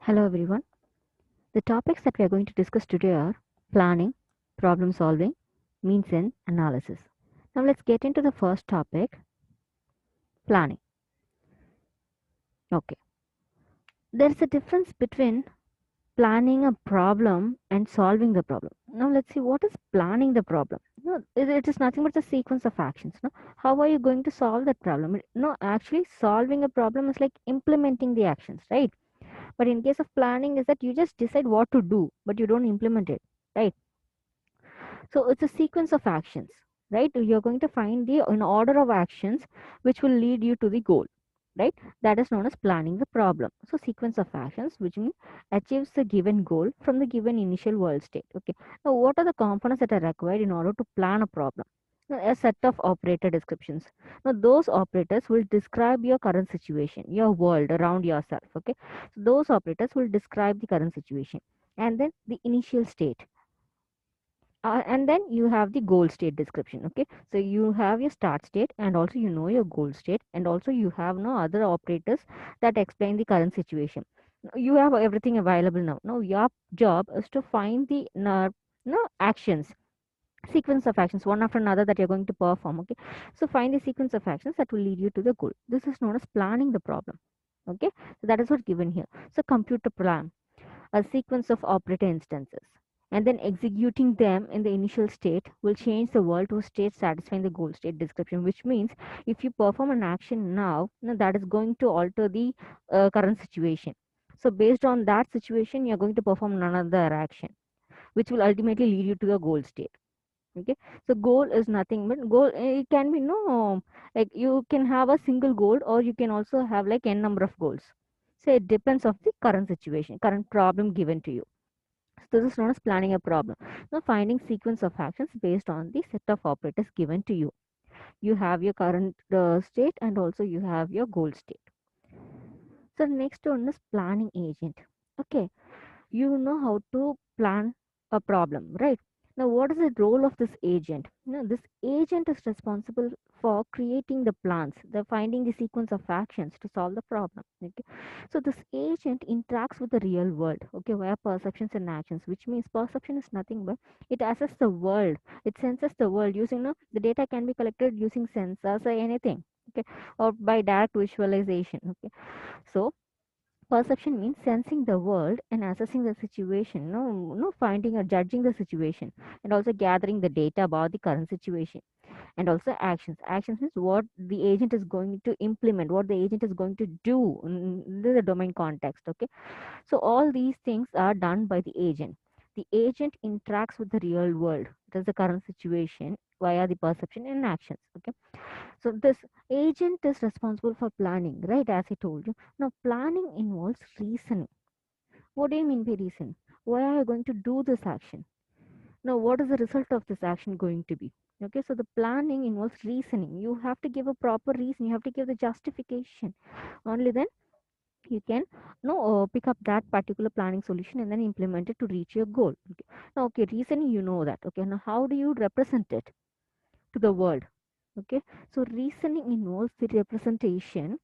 Hello everyone. The topics that we are going to discuss today are planning, problem solving, means and analysis. Now let's get into the first topic, planning. Okay. There is a difference between planning a problem and solving the problem. Now let's see what is planning the problem. No, it is nothing but a sequence of actions. No, how are you going to solve that problem? No, actually solving a problem is like implementing the actions, right? But in case of planning is that you just decide what to do, but you don't implement it, right? So it's a sequence of actions, right? You're going to find the an order of actions which will lead you to the goal, right? That is known as planning the problem. So sequence of actions which mean achieves the given goal from the given initial world state. Okay. Now what are the components that are required in order to plan a problem? Now, a set of operator descriptions. Now those operators will describe your current situation, your world around yourself. Okay. So those operators will describe the current situation. And then the initial state, and then you have the goal state description. Okay, so you have your start state and also you know your goal state, and also you have no other operators that explain the current situation. You have everything available now your job is to find the no actions, sequence of actions one after another that you're going to perform. Okay, so find the sequence of actions that will lead you to the goal. This is known as planning the problem. Okay, so that is what given here. So compute a plan, a sequence of operator instances, and then executing them in the initial state will change the world to a state satisfying the goal state description, which means if you perform an action now, that is going to alter the current situation. So based on that situation, you're going to perform another action, which will ultimately lead you to the goal state. Okay, so goal is nothing but goal. It can be no, like you can have a single goal or you can also have like n number of goals. So it depends of the current situation, current problem given to you. So this is known as planning a problem. Now finding sequence of actions based on the set of operators given to you. You have your current state and also you have your goal state. So next one is planning agent. Okay, you know how to plan a problem, right? Now what is the role of this agent? Now this agent is responsible for creating the plans, the finding the sequence of actions to solve the problem. Okay, so this agent interacts with the real world, okay, via perceptions and actions, which means perception is nothing but it assesses the world, it senses the world using the data can be collected using sensors or anything, okay, or by direct visualization. Okay, so perception means sensing the world and assessing the situation, no finding or judging the situation, and also gathering the data about the current situation. And also actions. Actions means what the agent is going to implement, what the agent is going to do in the domain context. Okay, so all these things are done by the agent. The agent interacts with the real world, that is the current situation, via the perception and actions. Okay, so this agent is responsible for planning, right? As I told you. Now, planning involves reasoning. What do you mean by reason? Why are you going to do this action? Now, what is the result of this action going to be? Okay, so the planning involves reasoning. You have to give a proper reason. You have to give the justification. Only then you can pick up that particular planning solution and then implement it to reach your goal. Okay. Now, okay, reasoning, you know that. Okay, now how do you represent it to the world? Okay, so reasoning involves the representation,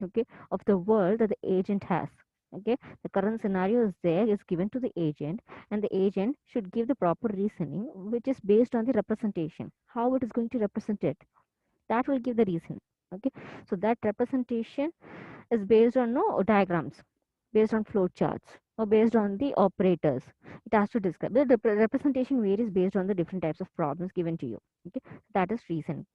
okay, of the world that the agent has. Okay, the current scenario is there, is given to the agent, and the agent should give the proper reasoning which is based on the representation, how it is going to represent it. That will give the reason. Okay, so that representation is based on no diagrams, based on flow charts, or based on the operators. It has to describe the representation varies based on the different types of problems given to you. Okay, that is reason.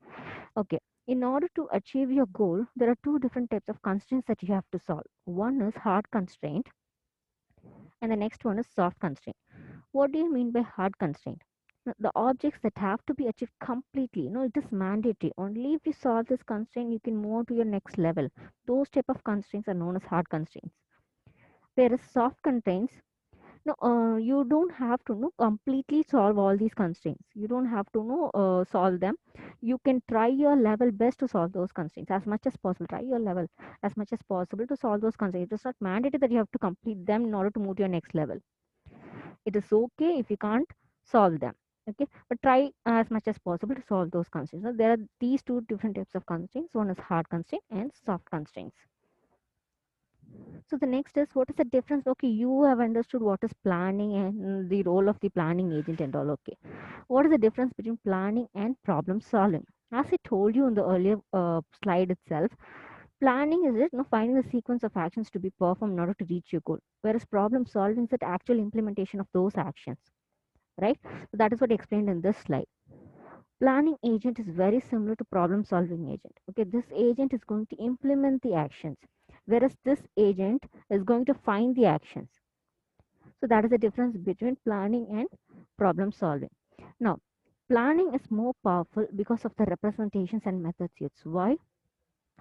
Okay, in order to achieve your goal, there are two different types of constraints that you have to solve. One is hard constraint, and the next one is soft constraint. What do you mean by hard constraint? The objects that have to be achieved completely, it is mandatory. Only if you solve this constraint, you can move to your next level. Those type of constraints are known as hard constraints. Whereas soft constraints, no, you don't have to completely solve all these constraints. You don't have to solve them. You can try your level best to solve those constraints as much as possible. Try your level as much as possible to solve those constraints. It's not mandatory that you have to complete them in order to move to your next level. It is okay if you can't solve them. Okay, but try as much as possible to solve those constraints. Now, there are these two different types of constraints. One is hard constraint and soft constraints. So the next is, what is the difference? Okay, you have understood what is planning and the role of the planning agent and all. Okay, what is the difference between planning and problem solving? As I told you in the earlier slide itself, planning is it, finding the sequence of actions to be performed in order to reach your goal, whereas problem solving is the actual implementation of those actions, right? So that is what I explained in this slide. Planning agent is very similar to problem solving agent. Okay, this agent is going to implement the actions, whereas this agent is going to find the actions. So that is the difference between planning and problem solving. Now, planning is more powerful because of the representations and methods used. Why?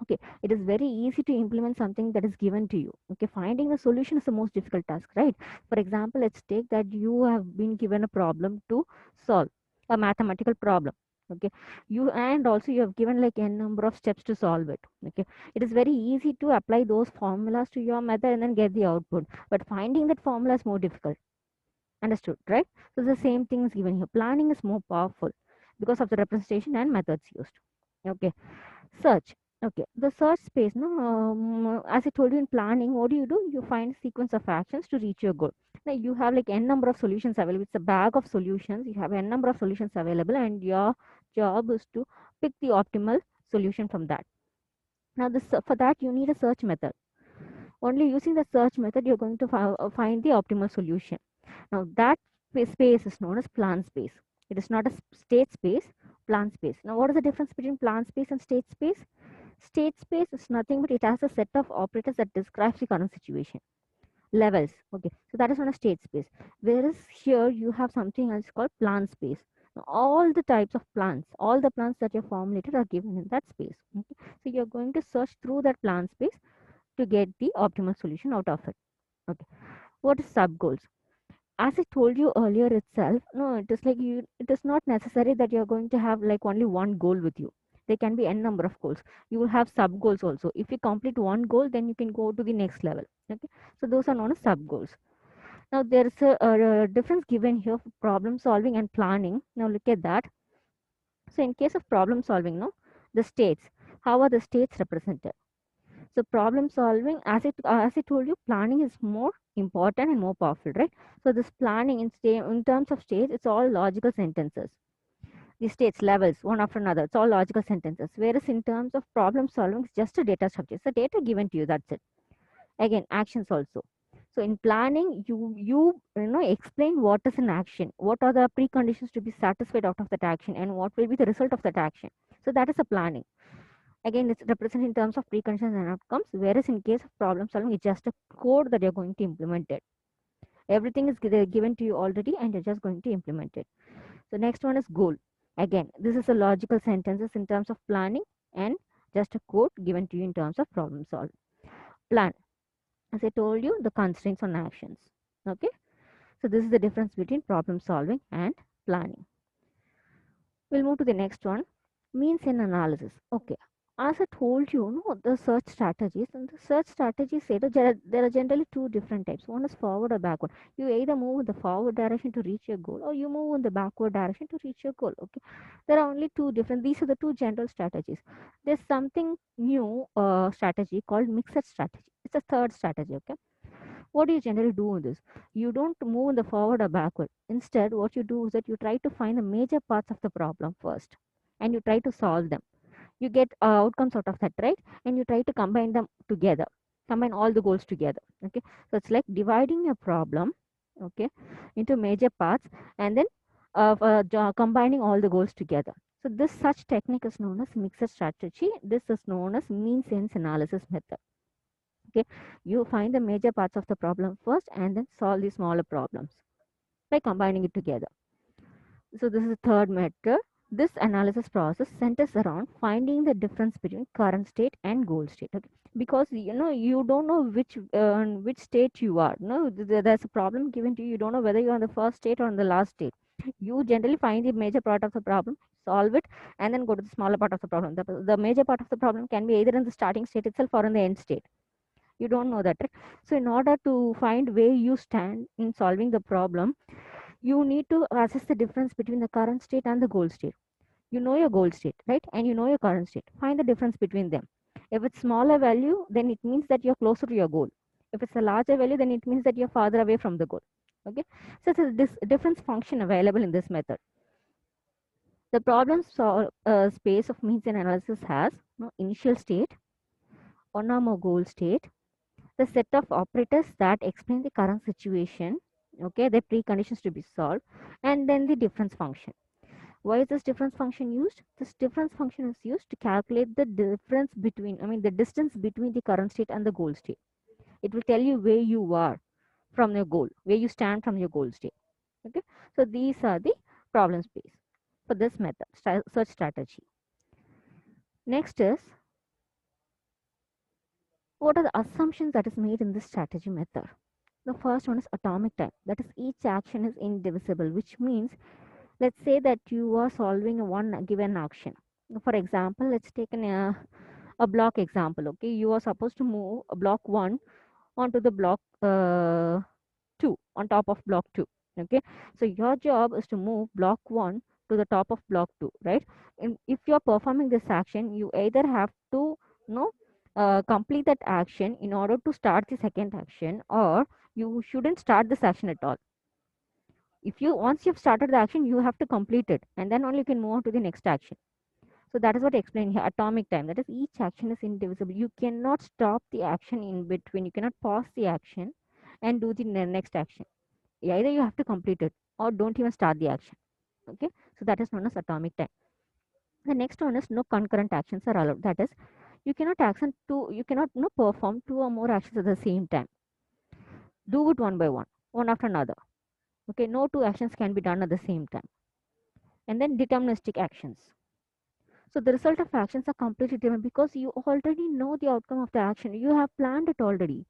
Okay, it is very easy to implement something that is given to you. Okay, finding a solution is the most difficult task, right? For example, let's take that you have been given a problem to solve, a mathematical problem. Okay, you, and also you have given like n number of steps to solve it. Okay, it is very easy to apply those formulas to your method and then get the output, but finding that formula is more difficult. Understood, right? So the same thing is given here. Planning is more powerful because of the representation and methods used. Okay, search. Okay, the search space. No, as I told you in planning, what do? You find sequence of actions to reach your goal. Now you have like n number of solutions available. It's a bag of solutions. You have n number of solutions available, and your job is to pick the optimal solution from that. Now, this for that you need a search method. Only using the search method, you're going to find the optimal solution. Now, that space is known as plan space. It is not a state space, plan space. Now, what is the difference between plan space and state space? State space is nothing but it has a set of operators that describes the current situation. Levels. Okay, so that is on a state space. Whereas here you have something else called plan space. Now, all the types of plans, all the plans that you have formulated are given in that space. Okay, so you're going to search through that plan space to get the optimal solution out of it. Okay, what is sub goals? As I told you earlier itself, no, it is like you, it is not necessary that you're going to have like only one goal with you. There can be n number of goals. You will have sub goals also. If you complete one goal, then you can go to the next level. Okay, so those are known as sub goals. Now there is a difference given here for problem solving and planning. Now look at that. So in case of problem solving, no, the states, how are the states represented? So problem solving, as I told you, planning is more important and more powerful, right? So this planning in terms of states, it's all logical sentences. The states, levels, one after another, it's all logical sentences. Whereas in terms of problem solving, it's just a data structure. It's a data given to you. That's it. Again, actions also. So in planning, you explain what is an action, what are the preconditions to be satisfied out of that action, and what will be the result of that action. So that is a planning. Again, it's represented in terms of preconditions and outcomes, whereas in case of problem solving, it's just a code that you're going to implement it. Everything is given to you already, and you're just going to implement it. So next one is goal. Again, this is a logical sentences in terms of planning, and just a code given to you in terms of problem solving. Plan, as I told you, the constraints on actions. Okay, so this is the difference between problem solving and planning. We'll move to the next one, means and analysis. Okay, as I told you, no, the search strategies, and the search strategies say that there are generally two different types. One is forward or backward. You either move in the forward direction to reach your goal, or you move in the backward direction to reach your goal. Okay, there are only two different. These are the two general strategies. There's something new strategy called mixed strategy. It's a third strategy. Okay, what do you generally do with this? You don't move in the forward or backward. Instead, what you do is that you try to find the major parts of the problem first, and you try to solve them. You get outcomes out of that, right? And you try to combine them together, combine all the goals together. Okay, so it's like dividing a problem, okay, into major parts, and then combining all the goals together. So this such technique is known as mixed strategy. This is known as means ends analysis method. Okay, you find the major parts of the problem first and then solve the smaller problems by combining it together. So this is the third method. This analysis process centers around finding the difference between current state and goal state. Okay? Because you don't know which state you are. No, there's a problem given to you. You don't know whether you're on the first state or on the last state. You generally find the major part of the problem, solve it, and then go to the smaller part of the problem. The major part of the problem can be either in the starting state itself or in the end state. You don't know that, right? So in order to find where you stand in solving the problem, you need to assess the difference between the current state and the goal state. You know your goal state, right? And you know your current state. Find the difference between them. If it's smaller value, then it means that you're closer to your goal. If it's a larger value, then it means that you're farther away from the goal. Okay, so it's a difference function available in this method. The problem space of means and analysis has initial state, one or more goal state, the set of operators that explain the current situation, okay, the preconditions to be solved, and then the difference function. Why is this difference function used? This difference function is used to calculate the difference between, the distance between the current state and the goal state. It will tell you where you are from your goal, where you stand from your goal state. Okay, so these are the problem space for this method, search strategy. Next is, what are the assumptions that is made in this strategy method? The first one is atomic time. That is, each action is indivisible, which means, let's say that you are solving one given action. For example, let's take a block example. Okay, you are supposed to move a block 1 onto the block 2, on top of block 2. Okay, so your job is to move block 1 to the top of block 2, right? And if you're performing this action, you either have to, you know complete that action in order to start the second action, or you shouldn't start this action at all. If you, once you've started the action, you have to complete it, and then only you can move on to the next action. So that is what I explained here, atomic time. That is, each action is indivisible. You cannot stop the action in between. You cannot pause the action and do the next action. Either you have to complete it or don't even start the action. Okay, so that is known as atomic time. The next one is no concurrent actions are allowed. That is, you cannot perform two or more actions at the same time. Do it one by one, one after another. Okay, no two actions can be done at the same time. And then deterministic actions. So the result of actions are completely different because you already know the outcome of the action. You have planned it already.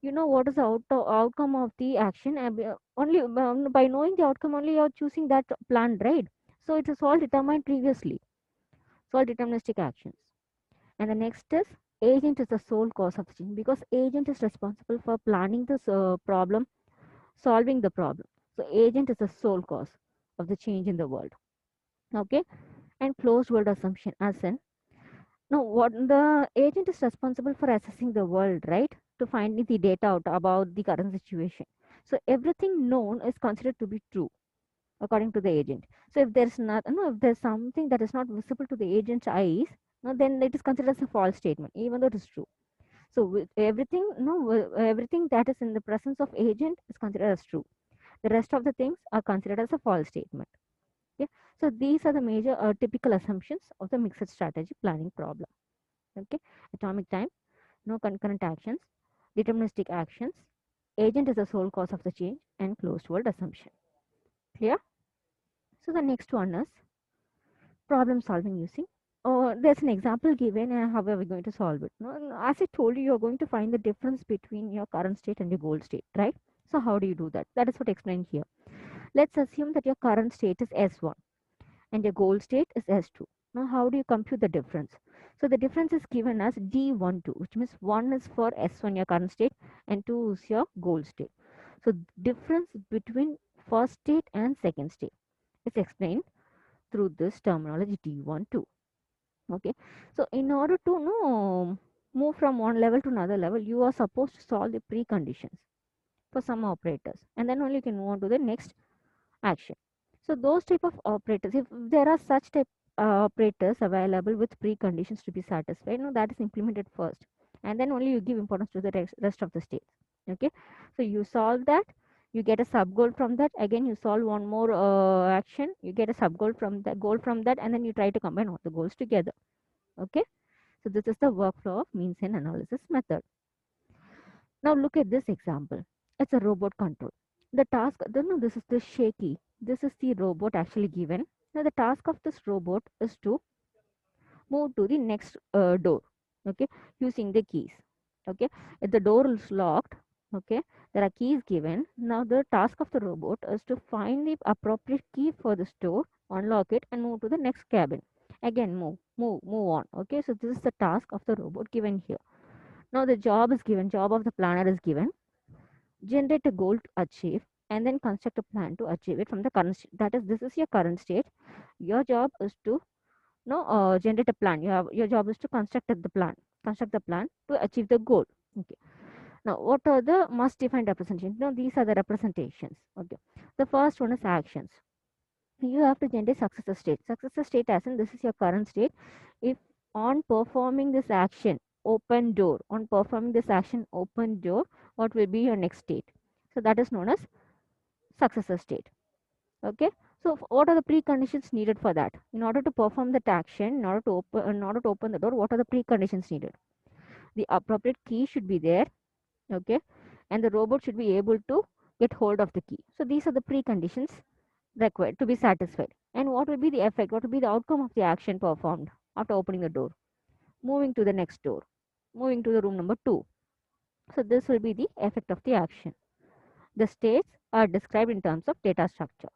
You know what is the outcome of the action, and only by knowing the outcome only you're choosing that plan, right? So it is all determined previously. So all deterministic actions. And the next is, agent is the sole cause of the change, because agent is responsible for planning this problem, solving the problem. So agent is the sole cause of the change in the world. Okay, and closed world assumption, as in, no, what the agent is responsible for assessing the world, right? To find the data out about the current situation. So everything known is considered to be true according to the agent. So if there's not, if there's something that is not visible to the agent's eyes, no, then it is considered as a false statement, even though it is true. So with everything, everything that is in the presence of agent is considered as true. The rest of the things are considered as a false statement. Okay. So these are the major typical assumptions of the mixed strategy planning problem. Okay, atomic time, no concurrent actions, deterministic actions, agent is the sole cause of the change, and closed world assumption. Clear? So the next one is problem solving using, there's an example given and how are we going to solve it. No, as I told you, you're going to find the difference between your current state and your goal state, right? So how do you do that? That is what I explained here. Let's assume that your current state is S1 and your goal state is S2. Now, how do you compute the difference? So the difference is given as D12, which means 1 is for S1, your current state, and 2 is your goal state. So difference between first state and second state is explained through this terminology D12. Okay, so in order to move from one level to another level, you are supposed to solve the preconditions for some operators, and then only you can move on to the next action. So those type of operators, if there are such type operators available with preconditions to be satisfied, that is implemented first, and then only you give importance to the rest of the states. Okay, so you solve that, you get a sub goal from that, again you solve one more action, you get a sub goal from that, and then you try to combine all the goals together. Okay, so this is the workflow of means and analysis method. Now look at this example. It's a robot control. The task, no, this is the shaky. This is the robot actually given. Now the task of this robot is to move to the next door. Okay, using the keys. Okay, if the door is locked, okay, there are keys given. Now the task of the robot is to find the appropriate key for this door, unlock it, and move to the next cabin. Again, move on. Okay, so this is the task of the robot given here. Now the job is given, job of the planner is given. Generate a goal to achieve, and then construct a plan to achieve it from the current state. That is, this is your current state. Your job is to generate a plan. Your job is to construct the plan to achieve the goal. Okay. Now, what are the must defined representations? Now, these are the representations. Okay. The first one is actions. You have to generate successor state. Successor state as in this is your current state. If on performing this action, open door, on performing this action, open door, what will be your next state? So that is known as successor state. Okay. So what are the preconditions needed for that? In order to perform that action, in order to open the door, what are the preconditions needed? The appropriate key should be there. Okay. And the robot should be able to get hold of the key. So these are the preconditions required to be satisfied. And what will be the effect? What will be the outcome of the action performed after opening the door? Moving to the next door, moving to the room number 2. So this will be the effect of the action. The states are described in terms of data structure.